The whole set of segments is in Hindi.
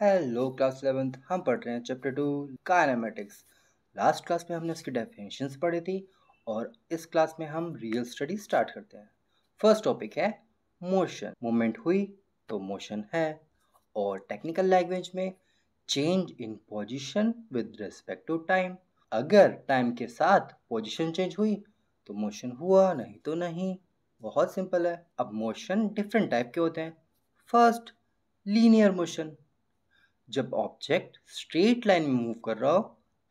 Hello class 11th। हम पढ़ रहे हैं चैप्टर 2 काइनेमेटिक्स। लास्ट क्लास में हमने उसकी डेफिनेशंस पढ़ी थी और इस क्लास में हम रियल स्टडी स्टार्ट करते हैं। फर्स्ट टॉपिक है मोशन। मूवमेंट हुई तो मोशन है, और टेक्निकल लैंग्वेज में change in position with respect to time. अगर टाइम के साथ पोजीशन चेंज हुई तो मोशन हुआ, नहीं तो नहीं। बहुत सिंपल है। अब मोशन डिफरेंट टाइप के होते हैं। First, linear motion. जब ऑब्जेक्ट स्ट्रेट लाइन में मूव कर रहा हो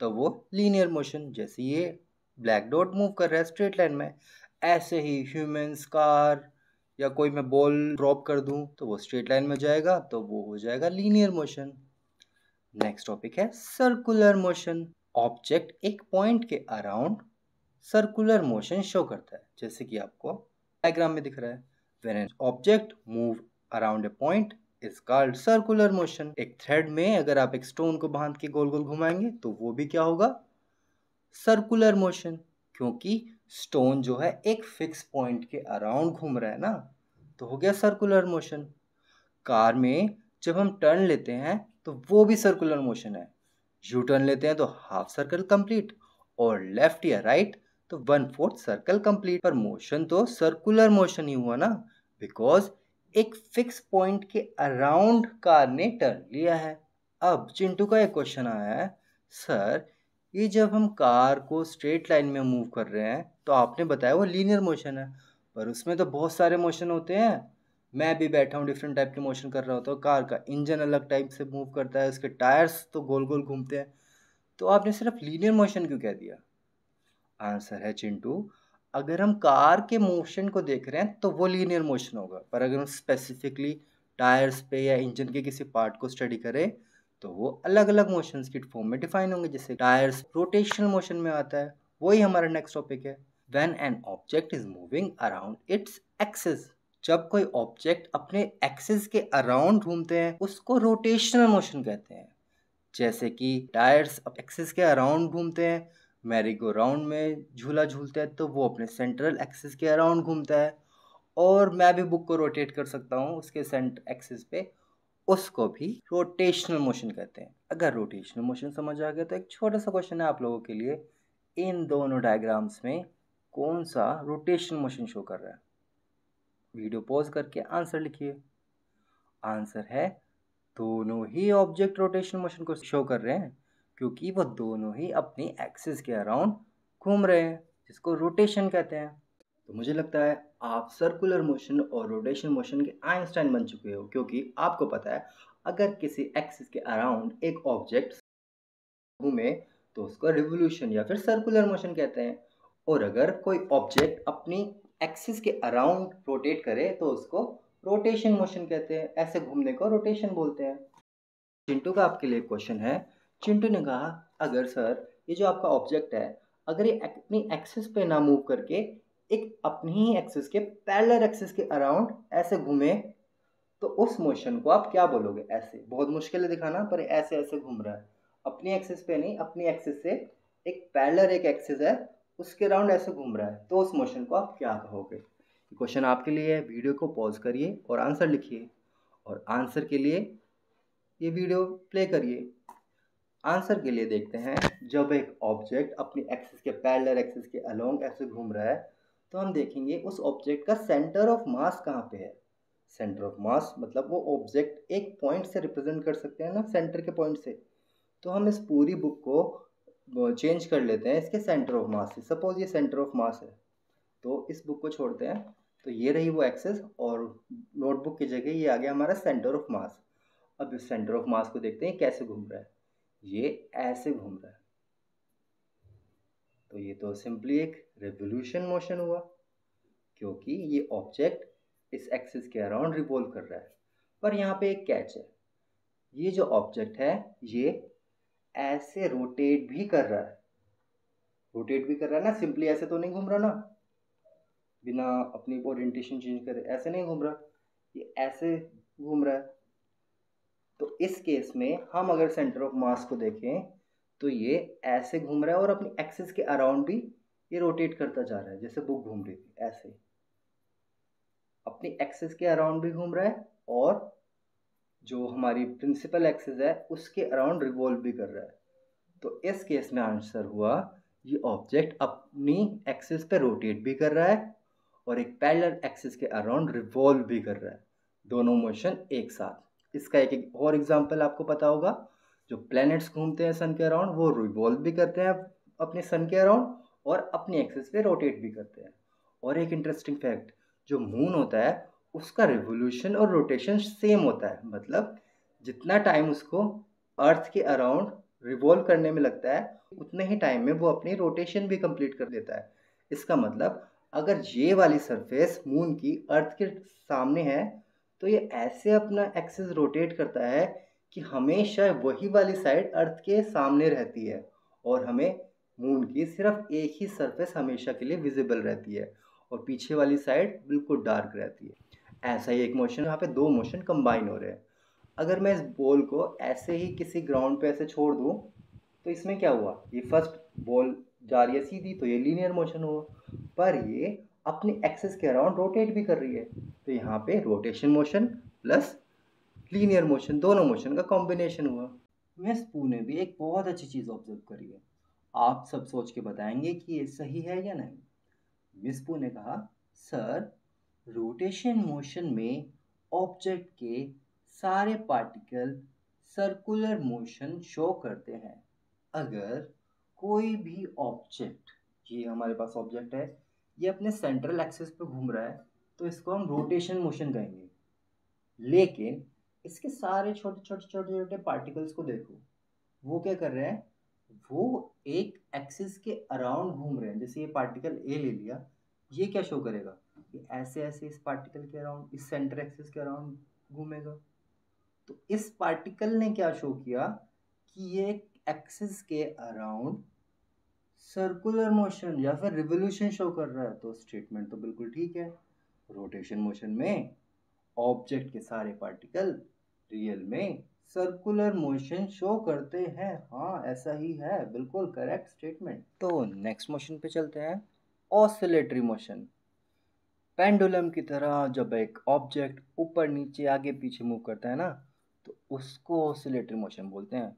तो वो लीनियर मोशन, जैसे ये ब्लैक डॉट मूव कर रहा है स्ट्रेट लाइन में, ऐसे ही ह्यूमंस, कार या कोई मैं बॉल ड्रॉप कर दूं तो वो स्ट्रेट लाइन में जाएगा, तो वो हो जाएगा लीनियर मोशन। नेक्स्ट टॉपिक है सर्कुलर मोशन। ऑब्जेक्ट एक पॉइंट के अराउंड सर्कुलर मोशन शो करता है, जैसे कि आपको डायग्राम में दिख रहा है। When an object move around a point is called circular motion. एक थ्रेड में अगर आप एक स्टोन को बांध के गोल गोल घुमाएंगे तो वो भी क्या होगा? सर्कुलर मोशन, क्योंकि स्टोन जो है एक फिक्स पॉइंट के अराउंड घूम रहा है ना, तो हो गया सर्कुलर मोशन। कार में जब हम टर्न लेते हैं तो वो भी सर्कुलर मोशन है। यू टर्न लेते हैं तो हाफ सर्कल कंप्लीट, और लेफ्ट या राइट तो 1/4 सर्कल कंप्लीट। पर मोशन तो सर्कुलर मोशन ही हुआ ना, बिकॉज एक फिक्स पॉइंट के अराउंड कार ने टर्न लिया है। अब चिंटू का एक क्वेश्चन आया है, सर ये जब हम कार को स्ट्रेट लाइन में मूव कर रहे हैं तो आपने बताया वो लीनियर मोशन है, पर उसमें तो बहुत सारे मोशन होते हैं। मैं भी बैठा हूँ, डिफरेंट टाइप के मोशन कर रहा होता हूँ। कार का इंजन अलग टाइप से मूव करता है, उसके टायर्स तो गोल गोल घूमते हैं, तो आपने सिर्फ लीनियर मोशन क्यों कह दिया? आंसर है चिंटू, अगर हम कार के मोशन को देख रहे हैं तो वो लीनियर मोशन होगा, पर अगर हम स्पेसिफिकली टायर्स पे या इंजन के किसी पार्ट को स्टडी करें तो वो अलग अलग मोशंस की फॉर्म में डिफाइन होंगे। जैसे टायर्स रोटेशनल मोशन में आता है। वही हमारा नेक्स्ट टॉपिक है, when an object is moving around its axis. जब कोई ऑब्जेक्ट अपने एक्सिस के अराउंड घूमते हैं उसको रोटेशनल मोशन कहते हैं। जैसे कि टायर्स एक्सिस के अराउंड घूमते हैं, मैरी गो राउंड में झूला झूलते हैं तो वो अपने सेंट्रल एक्सिस के अराउंड घूमता है। और मैं भी बुक को रोटेट कर सकता हूँ उसके सेंटर एक्सिस पे, उसको भी रोटेशनल मोशन कहते हैं। अगर रोटेशनल मोशन समझ आ गया तो एक छोटा सा क्वेश्चन है आप लोगों के लिए, इन दोनों डायग्राम्स में कौन सा रोटेशनल मोशन शो कर रहा है? वीडियो पॉज करके आंसर लिखिए। आंसर है दोनों ही ऑब्जेक्ट रोटेशनल मोशन को शो कर रहे हैं, क्योंकि वो दोनों ही अपनी एक्सिस के अराउंड घूम रहे हैं, जिसको रोटेशन कहते हैं। तो मुझे लगता है आप सर्कुलर मोशन और रोटेशन मोशन के आइंस्टाइन बन चुके हो, क्योंकि आपको पता है अगर किसी एक्सिस के अराउंड एक ऑब्जेक्ट घूमे तो उसको रिवोल्यूशन या फिर सर्कुलर मोशन कहते हैं, और अगर कोई ऑब्जेक्ट अपनी एक्सिस के अराउंड रोटेट करे तो उसको रोटेशन मोशन कहते हैं। ऐसे घूमने को रोटेशन बोलते हैं। चिंटू का आपके लिए क्वेश्चन है। चिंटू ने कहा, अगर सर ये जो आपका ऑब्जेक्ट है, अगर ये अपनी एक्सिस पे ना मूव करके एक अपनी ही एक्सिस के पैरेलल एक्सिस के अराउंड ऐसे घूमे तो उस मोशन को आप क्या बोलोगे? ऐसे बहुत मुश्किल है दिखाना, पर ऐसे ऐसे घूम रहा है, अपनी एक्सिस पे नहीं, अपनी एक्सिस से एक पैरेलल एक एक्सिस है उसके अराउंड ऐसे घूम रहा है, तो उस मोशन को आप क्या कहोगे? क्वेश्चन आपके लिए है। वीडियो को पॉज करिए और आंसर लिखिए, और आंसर के लिए ये वीडियो प्ले करिए। आंसर के लिए देखते हैं, जब एक ऑब्जेक्ट अपनी एक्सिस के पैरेलल एक्सिस के अलोंग ऐसे घूम रहा है तो हम देखेंगे उस ऑब्जेक्ट का सेंटर ऑफ मास कहाँ पे है। सेंटर ऑफ मास मतलब वो ऑब्जेक्ट एक पॉइंट से रिप्रेजेंट कर सकते हैं ना, सेंटर के पॉइंट से। तो हम इस पूरी बुक को चेंज कर लेते हैं इसके सेंटर ऑफ मास से। सपोज ये सेंटर ऑफ मास है, तो इस बुक को छोड़ते हैं, तो ये रही वो एक्सेस, और नोटबुक की जगह ये आ गया हमारा सेंटर ऑफ मास। अब इस सेंटर ऑफ मास को देखते हैं कैसे घूम रहा है। ये ऐसे घूम रहा है, तो ये तो सिंपली एक रिवोल्यूशन मोशन हुआ, क्योंकि ये ऑब्जेक्ट इस एक्सिस के अराउंड रिवॉल्व कर रहा है। पर यहाँ पे एक कैच है, ये जो ऑब्जेक्ट है ये ऐसे रोटेट भी कर रहा है। रोटेट भी कर रहा है ना, सिंपली ऐसे तो नहीं घूम रहा ना, बिना अपनी ओरिएंटेशन चेंज करे ऐसे नहीं घूम रहा, ये ऐसे घूम रहा है। तो इस केस में हम अगर सेंटर ऑफ मास को देखें तो ये ऐसे घूम रहा है, और अपनी एक्सिस के अराउंड भी ये रोटेट करता जा रहा है, जैसे बुक घूम रही थी ऐसे अपनी एक्सिस के अराउंड भी घूम रहा है, और जो हमारी प्रिंसिपल एक्सिस है उसके अराउंड रिवॉल्व भी कर रहा है। तो इस केस में आंसर हुआ ये ऑब्जेक्ट अपनी एक्सिस पे रोटेट भी कर रहा है और एक पैरेलल एक्सिस के अराउंड रिवॉल्व भी कर रहा है, दोनों मोशन एक साथ। इसका एक और एग्जांपल आपको पता होगा, जो प्लैनेट्स घूमते हैं सन के अराउंड वो रिवॉल्व भी करते हैं अपने सन के अराउंड और अपनी एक्सिस पे रोटेट भी करते हैं। और एक इंटरेस्टिंग फैक्ट, जो मून होता है उसका रिवोल्यूशन और रोटेशन सेम होता है, मतलब जितना टाइम उसको अर्थ के अराउंड रिवॉल्व करने में लगता है उतने ही टाइम में वो अपनी रोटेशन भी कंप्लीट कर देता है। इसका मतलब अगर ये वाली सरफेस मून की अर्थ के सामने है तो ये ऐसे अपना एक्सिस रोटेट करता है कि हमेशा वही वाली साइड अर्थ के सामने रहती है और हमें मून की सिर्फ एक ही सरफेस हमेशा के लिए विजिबल रहती है और पीछे वाली साइड बिल्कुल डार्क रहती है। ऐसा ही एक मोशन, यहाँ पे दो मोशन कंबाइन हो रहे हैं। अगर मैं इस बॉल को ऐसे ही किसी ग्राउंड पे ऐसे छोड़ दूँ तो इसमें क्या हुआ, ये फर्स्ट बॉल जा रही है सीधी तो ये लीनियर मोशन हुआ, पर ये अपनी एक्सिस के अराउंड रोटेट भी कर रही है तो यहाँ पे rotation motion plus linear motion, दोनों मोशन का कॉम्बिनेशन हुआ। मिस पू ने भी एक बहुत अच्छी चीज़ ऑब्जर्व करी है, आप सब सोच के बताएंगे कि ये सही है या नहीं। मिस पू ने कहा, सर रोटेशन मोशन में ऑब्जेक्ट के सारे पार्टिकल सर्कुलर मोशन शो करते हैं। अगर कोई भी ऑब्जेक्ट, ये हमारे पास ऑब्जेक्ट है, ये अपने सेंट्रल एक्सिस पे घूम रहा है तो इसको हम रोटेशन मोशन कहेंगे। लेकिन इसके सारे छोटे छोटे छोटे छोटे पार्टिकल्स को देखो, वो क्या कर रहे हैं, वो एक एक्सिस के अराउंड घूम रहे हैं। जैसे ये पार्टिकल ए ले लिया, ये क्या शो करेगा, ये ऐसे ऐसे इस पार्टिकल के अराउंड, इस सेंटर एक्सिस के अराउंड घूमेगा। तो इस पार्टिकल ने क्या शो किया कि ये एक्सिस के अराउंड सर्कुलर मोशन या फिर रिवोल्यूशन शो कर रहा है, तो स्टेटमेंट तो बिल्कुल ठीक है। रोटेशन मोशन में ऑब्जेक्ट के सारे पार्टिकल रियल में सर्कुलर मोशन शो करते हैं। हाँ ऐसा ही है, बिल्कुल करेक्ट स्टेटमेंट। तो नेक्स्ट मोशन पे चलते हैं, ऑसिलेटरी मोशन। पेंडुलम की तरह जब एक ऑब्जेक्ट ऊपर नीचे आगे पीछे मूव करता है ना, तो उसको ऑसिलेटरी मोशन बोलते हैं।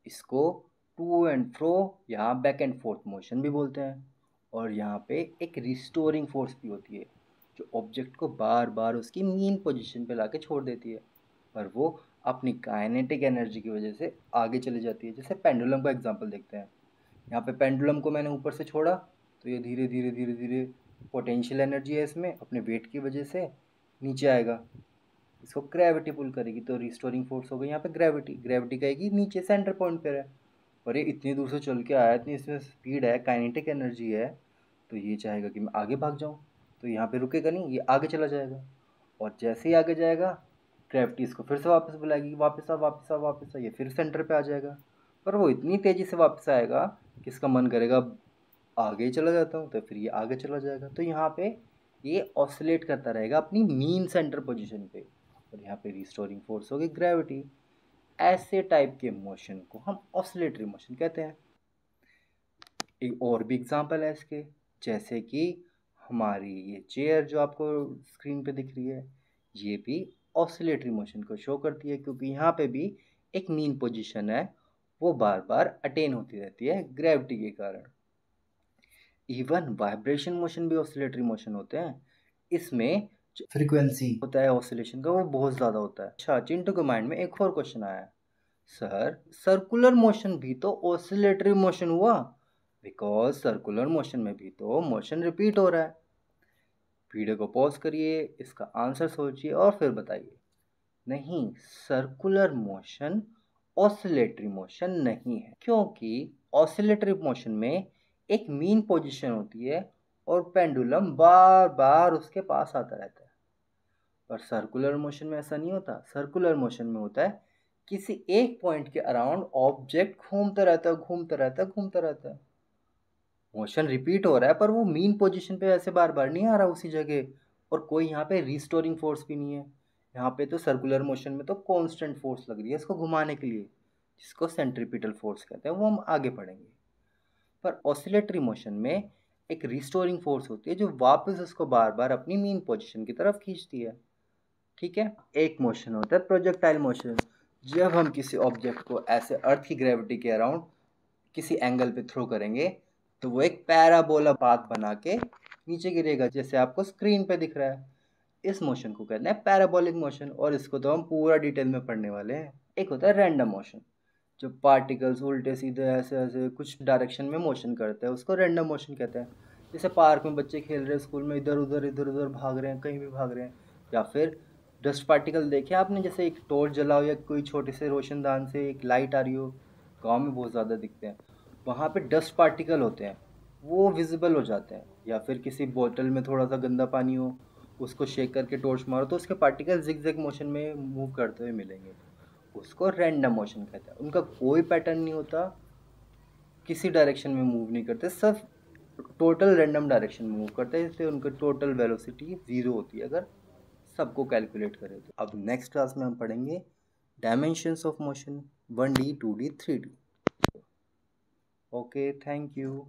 इसको टू एंड फ्रो या बैक एंड फोर्थ मोशन भी बोलते हैं। और यहाँ पे एक रिस्टोरिंग फोर्स भी होती है जो ऑब्जेक्ट को बार बार उसकी मीन पोजीशन पे लाके छोड़ देती है, पर वो अपनी काइनेटिक एनर्जी की वजह से आगे चली जाती है। जैसे पेंडुलम का एग्जांपल देखते हैं, यहाँ पे पेंडुलम को मैंने ऊपर से छोड़ा तो ये धीरे धीरे धीरे धीरे, पोटेंशियल एनर्जी है इसमें, अपने वेट की वजह से नीचे आएगा, इसको ग्रेविटी पुल करेगी तो रिस्टोरिंग फोर्स हो गई यहाँ पे ग्रेविटी। ग्रेविटी कहेगी नीचे सेंटर पॉइंट पर है और ये इतनी दूर से चल के आया, इतनी इसमें स्पीड है, काइनेटिक एनर्जी है, तो ये चाहेगा कि मैं आगे भाग जाऊँ, तो यहाँ पे रुकेगा नहीं, ये आगे चला जाएगा। और जैसे ही आगे जाएगा ग्रेविटी इसको फिर से वापस बुलाएगी, वापस आ वापस आ वापस आ, ये फिर सेंटर पे आ जाएगा। पर वो इतनी तेज़ी से वापस आएगा कि इसका मन करेगा आगे ही चला जाता हूँ, तो फिर ये आगे चला जाएगा। तो यहाँ पे ये ऑसिलेट करता रहेगा अपनी मीन सेंटर पोजीशन पे और यहाँ पे रिस्टोरिंग फोर्स होगी ग्रेविटी। ऐसे टाइप के मोशन को हम ऑसिलेटरी मोशन कहते हैं। एक और भी एग्जांपल है इसके, जैसे कि हमारी ये चेयर जो आपको स्क्रीन पे दिख रही है, ये भी ऑसिलेटरी मोशन को शो करती है क्योंकि यहाँ पे भी एक मीन पोजीशन है, वो बार बार अटेन होती रहती है ग्रेविटी के कारण। इवन वाइब्रेशन मोशन भी ऑसिलेटरी मोशन होते हैं, इसमें फ्रीक्वेंसी होता है ऑसिलेशन का वो बहुत ज़्यादा होता है। अच्छा, चिंटू के माइंड में एक और क्वेश्चन आया, सर सर्कुलर मोशन भी तो ऑसिलेटरी मोशन हुआ, बिकॉज सर्कुलर मोशन में भी तो मोशन रिपीट हो रहा है। वीडियो को पॉज करिए, इसका आंसर सोचिए और फिर बताइए। नहीं, सर्कुलर मोशन ऑसिलेटरी मोशन नहीं है, क्योंकि ऑसिलेटरी मोशन में एक मीन पोजीशन होती है और पेंडुलम बार बार उसके पास आता रहता है। पर सर्कुलर मोशन में ऐसा नहीं होता। सर्कुलर मोशन में होता है किसी एक पॉइंट के अराउंड ऑब्जेक्ट घूमता रहता है घूमता रहता है घूमता रहता है, मोशन रिपीट हो रहा है पर वो मीन पोजीशन पे ऐसे बार बार नहीं आ रहा उसी जगह, और कोई यहाँ पे रिस्टोरिंग फोर्स भी नहीं है। यहाँ पे तो सर्कुलर मोशन में तो कांस्टेंट फोर्स लग रही है इसको घुमाने के लिए, जिसको सेंट्रीपिटल फोर्स कहते हैं, वो हम आगे पढ़ेंगे। पर ऑसिलेटरी मोशन में एक रिस्टोरिंग फोर्स होती है जो वापस उसको बार बार अपनी मीन पोजीशन की तरफ खींचती है। ठीक है। एक मोशन होता है प्रोजेक्टाइल मोशन, जब हम किसी ऑब्जेक्ट को ऐसे अर्थ की ग्रेविटी के अराउंड किसी एंगल पे थ्रो करेंगे तो वो एक पैराबोला पाथ बना के नीचे गिरेगा, जैसे आपको स्क्रीन पे दिख रहा है। इस मोशन को कहते हैं पैराबोलिक मोशन, और इसको तो हम पूरा डिटेल में पढ़ने वाले हैं। एक होता है रैंडम मोशन, जो पार्टिकल्स उल्टे सीधे ऐसे ऐसे कुछ डायरेक्शन में मोशन करते हैं, उसको रैंडम मोशन कहते हैं। जैसे पार्क में बच्चे खेल रहे हैं, स्कूल में इधर उधर भाग रहे हैं, कहीं भी भाग रहे हैं। या फिर डस्ट पार्टिकल देखे आपने, जैसे एक टॉर्च जलाओ या कोई छोटे से रोशनदान से एक लाइट आ रही हो, गाँव में बहुत ज़्यादा दिखते हैं। वहाँ पे डस्ट पार्टिकल होते हैं, वो विजिबल हो जाते हैं। या फिर किसी बोतल में थोड़ा सा गंदा पानी हो, उसको शेक करके टॉर्च मारो तो उसके पार्टिकल जिगजैग मोशन में मूव करते हुए मिलेंगे, उसको रैंडम मोशन कहते हैं। उनका कोई पैटर्न नहीं होता, किसी डायरेक्शन में मूव नहीं करते, सिर्फ टोटल रैंडम डायरेक्शन में मूव करते हैं, इसलिए उनकी टोटल वेलोसिटी 0 होती है अगर सबको कैलकुलेट करें तो। अब नेक्स्ट क्लास में हम पढ़ेंगे dimensions of motion, 1D 2D 3D। Okay, thank you.